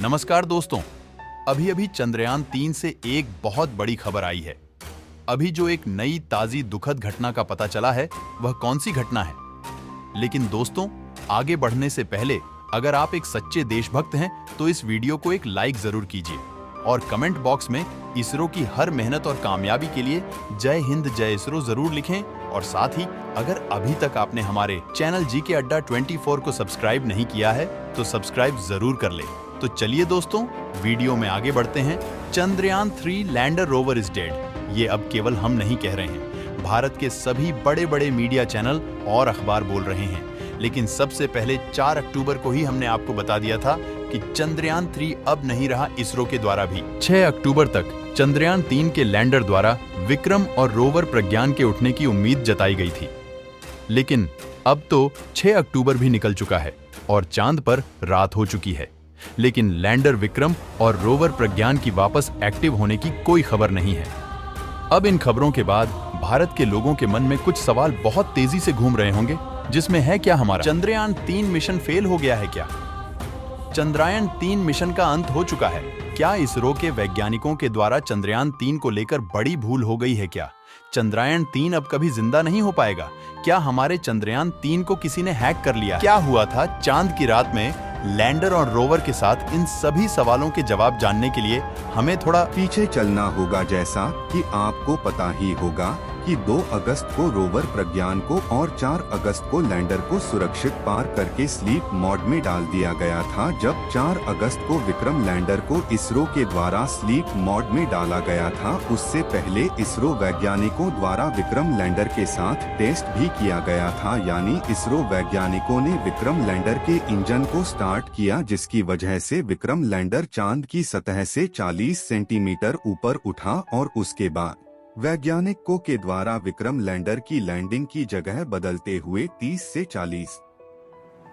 नमस्कार दोस्तों, अभी अभी चंद्रयान 3 से एक बहुत बड़ी खबर आई है। अभी जो एक नई ताजी दुखद घटना का पता चला है, वह कौन सी घटना है? लेकिन दोस्तों, आगे बढ़ने से पहले अगर आप एक सच्चे देशभक्त हैं तो इस वीडियो को एक लाइक जरूर कीजिए और कमेंट बॉक्स में इसरो की हर मेहनत और कामयाबी के लिए जय हिंद जय इसरो जरूर लिखें। और साथ ही अगर अभी तक आपने हमारे चैनल जीके अड्डा 24 को सब्सक्राइब नहीं किया है तो सब्सक्राइब जरूर कर ले। तो चलिए दोस्तों, वीडियो में आगे बढ़ते हैं। Chandrayaan 3 lander rover is dead. ये अब केवल हम नहीं कह रहे हैं, भारत के सभी बड़े बड़े मीडिया चैनल और अखबार बोल रहे हैं। लेकिन सबसे पहले 4 अक्टूबर को ही हमने आपको बता दिया था कि चंद्रयान 3 अब नहीं रहा इसरो के द्वारा भी। 6 अक्टूबर तक चंद्रयान 3 के लैंडर द्वारा विक्रम और रोवर प्रज्ञान के उठने की उम्मीद जताई गई थी। लेकिन अब तो 6 अक्टूबर भी निकल चुका है और चांद पर रात हो चुकी है। लेकिन लैंडर विक्रम और रोवर प्रज्ञान की वापस एक्टिव होने की कोई खबर नहीं है। अब इन खबरों के बाद भारत के लोगों के मन में कुछ सवाल बहुत तेजी से घूम रहे होंगे, जिसमें है क्या हमारा चंद्रयान 3 मिशन फेल हो गया है क्या? चंद्रयान 3 मिशन का अंत हो चुका है क्या? इसरो के वैज्ञानिकों के द्वारा चंद्रयान 3 को लेकर बड़ी भूल हो गई है क्या? चंद्रयान 3 अब कभी जिंदा नहीं हो पाएगा क्या? हमारे चंद्रयान 3 को किसी ने हैक कर लिया? क्या हुआ था चांद की रात में लैंडर और रोवर के साथ? इन सभी सवालों के जवाब जानने के लिए हमें थोड़ा पीछे चलना होगा। जैसा कि आपको पता ही होगा कि 2 अगस्त को रोवर प्रज्ञान को और 4 अगस्त को लैंडर को सुरक्षित पार करके स्लीप मोड में डाल दिया गया था। जब 4 अगस्त को विक्रम लैंडर को इसरो के द्वारा स्लीप मोड में डाला गया था, उससे पहले इसरो वैज्ञानिकों द्वारा विक्रम लैंडर के साथ टेस्ट भी किया गया था। यानी इसरो वैज्ञानिकों ने विक्रम लैंडर के इंजन को स्टार्ट किया, जिसकी वजह से विक्रम लैंडर चांद की सतह से 40 सेंटीमीटर ऊपर उठा और उसके बाद वैज्ञानिकों के द्वारा विक्रम लैंडर की लैंडिंग की जगह बदलते हुए 30 से 40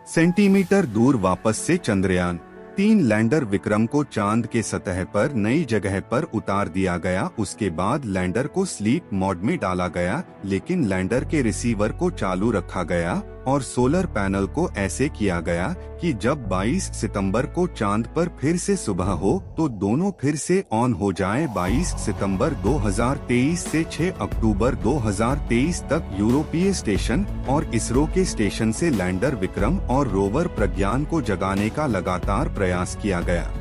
सेंटीमीटर दूर वापस से चंद्रयान 3 लैंडर विक्रम को चांद के सतह पर नई जगह पर उतार दिया गया। उसके बाद लैंडर को स्लीप मोड में डाला गया, लेकिन लैंडर के रिसीवर को चालू रखा गया और सोलर पैनल को ऐसे किया गया कि जब 22 सितंबर को चांद पर फिर से सुबह हो तो दोनों फिर से ऑन हो जाएं। 22 सितंबर 2023 से 6 अक्टूबर 2023 तक यूरोपीय स्टेशन और इसरो के स्टेशन से लैंडर विक्रम और रोवर प्रज्ञान को जगाने का लगातार प्रयास किया गया,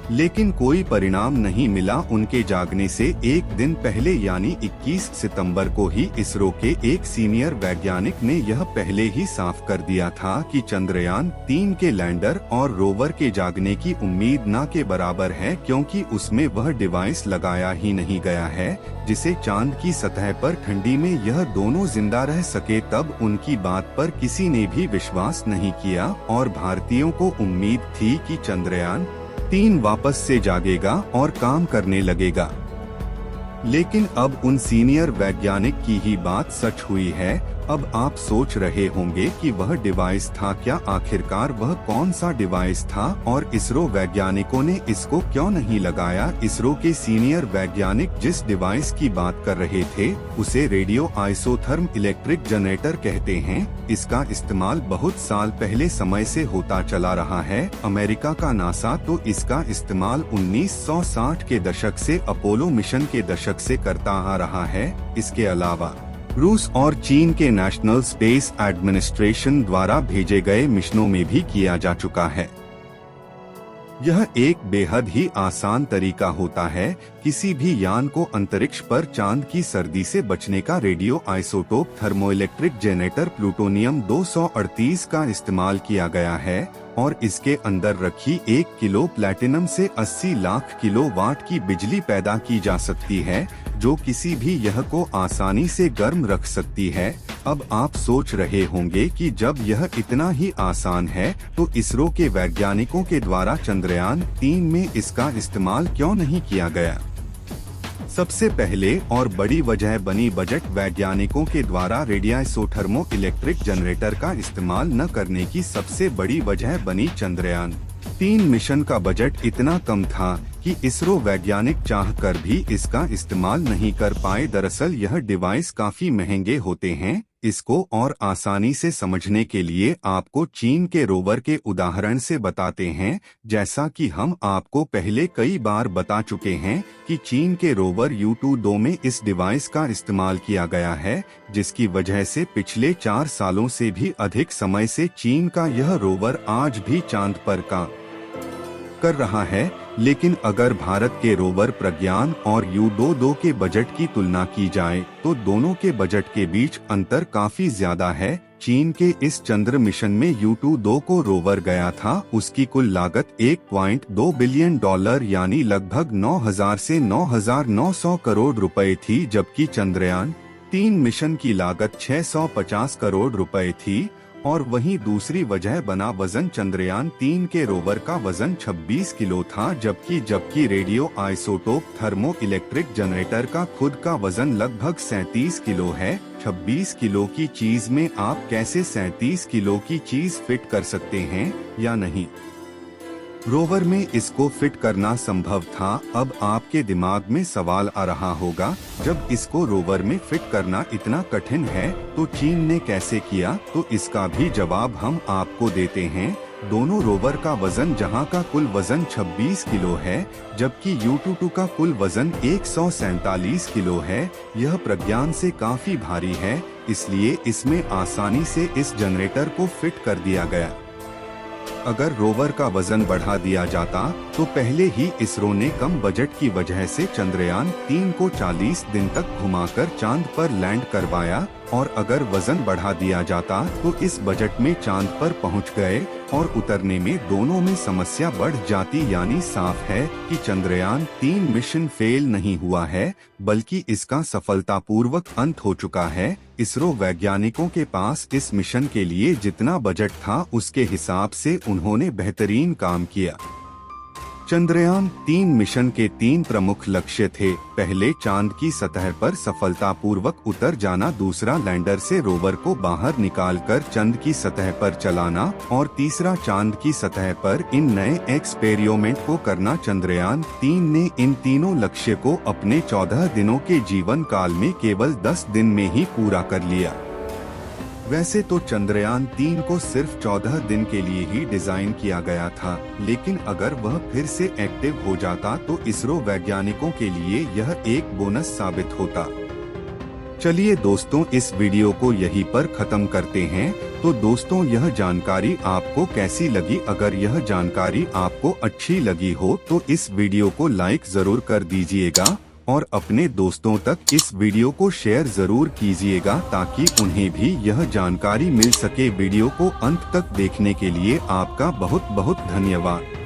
लेकिन कोई परिणाम नहीं मिला। उनके जागने से एक दिन पहले यानी 21 सितंबर को ही इसरो के एक सीनियर वैज्ञानिक ने यह पहले ही साफ कर दिया था कि चंद्रयान 3 के लैंडर और रोवर के जागने की उम्मीद न के बराबर है, क्योंकि उसमें वह डिवाइस लगाया ही नहीं गया है जिसे चांद की सतह पर ठंडी में यह दोनों जिंदा रह सके। तब उनकी बात पर किसी ने भी विश्वास नहीं किया और भारतीयों को उम्मीद थी कि चंद्रयान 3 वापस से जागेगा और काम करने लगेगा। लेकिन अब उन सीनियर वैज्ञानिक की ही बात सच हुई है। अब आप सोच रहे होंगे कि वह डिवाइस था क्या? आखिरकार वह कौन सा डिवाइस था और इसरो वैज्ञानिकों ने इसको क्यों नहीं लगाया? इसरो के सीनियर वैज्ञानिक जिस डिवाइस की बात कर रहे थे उसे रेडियो आइसोथर्म इलेक्ट्रिक जनरेटर कहते हैं। इसका इस्तेमाल बहुत साल पहले समय से होता चला रहा है। अमेरिका का नासा तो इसका इस्तेमाल 1960 के दशक से अपोलो मिशन के दशक से करता आ रहा है। इसके अलावा रूस और चीन के नेशनल स्पेस एडमिनिस्ट्रेशन द्वारा भेजे गए मिशनों में भी किया जा चुका है। यह एक बेहद ही आसान तरीका होता है किसी भी यान को अंतरिक्ष पर चांद की सर्दी से बचने का। Radio isotope thermoelectric generator plutonium 238 का इस्तेमाल किया गया है और इसके अंदर रखी 1 किलो प्लैटिनम से 80 लाख किलोवाट की बिजली पैदा की जा सकती है, जो किसी भी यह को आसानी से गर्म रख सकती है। अब आप सोच रहे होंगे कि जब यह इतना ही आसान है तो इसरो के वैज्ञानिकों के द्वारा चंद्रयान 3 में इसका इस्तेमाल क्यों नहीं किया गया? सबसे पहले और बड़ी वजह बनी बजट। वैज्ञानिकों के द्वारा रेडियोआइसोथर्मो इलेक्ट्रिक जनरेटर का इस्तेमाल न करने की सबसे बड़ी वजह बनी चंद्रयान 3 मिशन का बजट इतना कम था कि इसरो वैज्ञानिक चाहकर भी इसका इस्तेमाल नहीं कर पाए। दरअसल यह डिवाइस काफी महंगे होते हैं, इसको और आसानी से समझने के लिए आपको चीन के रोवर के उदाहरण से बताते हैं। जैसा कि हम आपको पहले कई बार बता चुके हैं कि चीन के रोवर U22 में इस डिवाइस का इस्तेमाल किया गया है, जिसकी वजह से पिछले 4 सालों से भी अधिक समय से चीन का यह रोवर आज भी चांद पर काम कर रहा है। लेकिन अगर भारत के रोवर प्रज्ञान और U22 के बजट की तुलना की जाए तो दोनों के बजट के बीच अंतर काफी ज्यादा है। चीन के इस चंद्र मिशन में U22 को रोवर गया था, उसकी कुल लागत $1.2 बिलियन यानी लगभग 9,000 से 9,900 करोड़ रुपए थी, जबकि चंद्रयान 3 मिशन की लागत 650 करोड़ रुपए थी। और वहीं दूसरी वजह बना वजन। चंद्रयान 3 के रोवर का वजन 26 किलो था, जबकि radio isotope thermo electric generator का खुद का वजन लगभग 37 किलो है। 26 किलो की चीज में आप कैसे 37 किलो की चीज फिट कर सकते हैं या नहीं? रोवर में इसको फिट करना संभव था। अब आपके दिमाग में सवाल आ रहा होगा, जब इसको रोवर में फिट करना इतना कठिन है तो चीन ने कैसे किया? तो इसका भी जवाब हम आपको देते हैं। दोनों रोवर का वजन, जहां का कुल वजन 26 किलो है, जबकि U22 का कुल वजन 147 किलो है, यह प्रज्ञान से काफी भारी है, इसलिए इसमें आसानी से इस जनरेटर को फिट कर दिया गया। अगर रोवर का वजन बढ़ा दिया जाता तो पहले ही इसरो ने कम बजट की वजह से चंद्रयान 3 को 40 दिन तक घुमाकर चांद पर लैंड करवाया, और अगर वजन बढ़ा दिया जाता तो इस बजट में चांद पर पहुंच गए और उतरने में दोनों में समस्या बढ़ जाती। यानी साफ है कि चंद्रयान 3 मिशन फेल नहीं हुआ है, बल्कि इसका सफलतापूर्वक अंत हो चुका है। इसरो वैज्ञानिकों के पास इस मिशन के लिए जितना बजट था उसके हिसाब से उन्होंने बेहतरीन काम किया। चंद्रयान 3 मिशन के 3 प्रमुख लक्ष्य थे। पहले, चांद की सतह पर सफलतापूर्वक उतर जाना, दूसरा, लैंडर से रोवर को बाहर निकालकर चंद की सतह पर चलाना, और तीसरा, चांद की सतह पर इन नए एक्सपेरिमेंट को करना। चंद्रयान 3 ने इन तीनों लक्ष्य को अपने 14 दिनों के जीवन काल में केवल 10 दिन में ही पूरा कर लिया। वैसे तो चंद्रयान 3 को सिर्फ 14 दिन के लिए ही डिजाइन किया गया था, लेकिन अगर वह फिर से एक्टिव हो जाता तो इसरो वैज्ञानिकों के लिए यह एक बोनस साबित होता। चलिए दोस्तों, इस वीडियो को यहीं पर खत्म करते हैं। तो दोस्तों, यह जानकारी आपको कैसी लगी? अगर यह जानकारी आपको अच्छी लगी हो तो इस वीडियो को लाइक जरूर कर दीजिएगा और अपने दोस्तों तक इस वीडियो को शेयर जरूर कीजिएगा, ताकि उन्हें भी यह जानकारी मिल सके। वीडियो को अंत तक देखने के लिए आपका बहुत बहुत धन्यवाद।